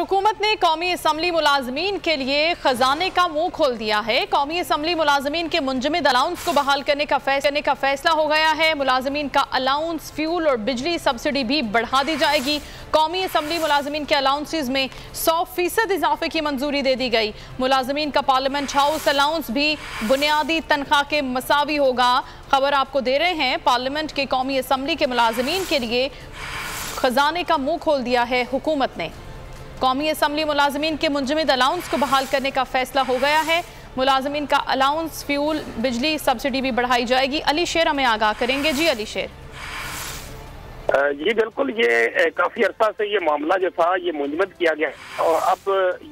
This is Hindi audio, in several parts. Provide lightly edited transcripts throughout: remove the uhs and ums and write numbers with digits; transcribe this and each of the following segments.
हुकूमत ने कौमी असम्बली मुलाजमीन के लिए खजाने का मुंह खोल दिया है। कौमी असम्बली मुलाजमीन के मुंजमद अलाउंस को बहाल करने का फैसला हो गया है। मुलाजमीन का अलाउंस, फ्यूल और बिजली सब्सिडी भी बढ़ा दी जाएगी। कौमी असम्बली मुलाजमीन के अलाउंसेज में 100% इजाफे की मंजूरी दे दी गई। मुलाजमीन का पार्लियामेंट हाउस अलाउंस भी बुनियादी तनख्वाह के मसावी होगा। खबर आपको दे रहे हैं, पार्लियामेंट के कौमी असम्बली के मुलाजमीन के लिए खजाने का मुंह खोल दिया है हुकूमत ने। कौमी असम्बली मुलाजमीन के मुंजमद अलाउंस को बहाल करने का फैसला हो गया है। मुलाजमीन का अलाउंस, फ्यूल, बिजली सब्सिडी भी बढ़ाई जाएगी। अली शेर हमें आगाह करेंगे। जी अली शेर। जी बिल्कुल, ये काफी अरसा से ये मामला जो था ये मुंजमद किया गया और अब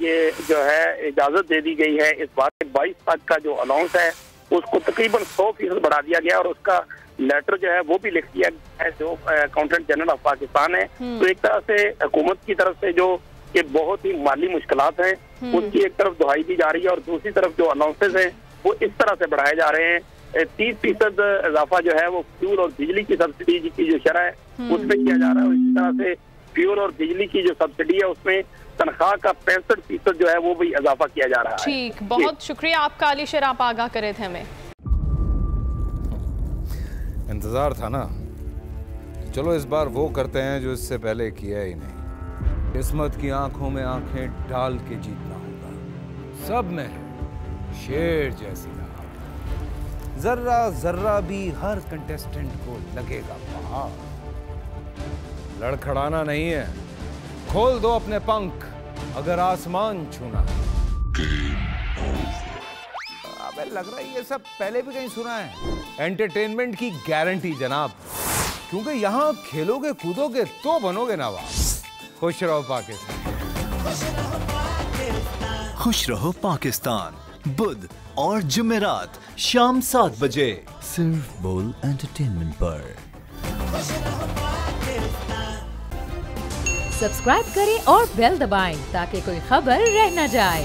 ये जो है इजाजत दे दी गई है। इस बार 22 तक का जो अलाउंस है उसको तकरीबन 100% बढ़ा दिया गया और उसका लेटर जो है वो भी लिख दिया गया है जो अकाउंटेंट जनरल ऑफ पाकिस्तान है। तो एक तरह से हुकूमत की तरफ से जो कि बहुत ही माली मुश्किलात हैं उसकी एक तरफ दुहाई दी जा रही है और दूसरी तरफ जो अलाउंसेस हैं वो इस तरह से बढ़ाए जा रहे हैं। 30% इजाफा जो है वो फ्यूल और बिजली की सब्सिडी की जो शरह है उसमें किया जा रहा है। इसी तरह से फ्यूल और बिजली की जो सब्सिडी है उसमें तनख्वाह का 65% जो है वो भी इजाफा किया जा रहा है। ठीक, बहुत शुक्रिया आपका अली शेर, आप आगाह करे थे हमें। इंतजार था ना, चलो इस बार वो करते हैं जो इससे पहले किया ही नहीं। किस्मत की आंखों में आंखें डाल के जीतना होगा। सब में है शेर जैसी राह, जर्रा जर्रा भी हर कंटेस्टेंट को लगेगा पहाड़। लड़खड़ाना नहीं है, खोल दो अपने पंख अगर आसमान छूना है। अबे लग रहा है ये सब पहले भी कहीं सुना है। एंटरटेनमेंट की गारंटी जनाब, क्योंकि यहाँ खेलोगे कूदोगे तो बनोगे नवाब। खुश रहो पाकिस्तान। खुश रहो पाकिस्तान बुध और जुमेरात शाम 7 बजे सिर्फ बोल एंटरटेनमेंट पर। सब्सक्राइब करें और बेल दबाएं ताकि कोई खबर रह न जाए।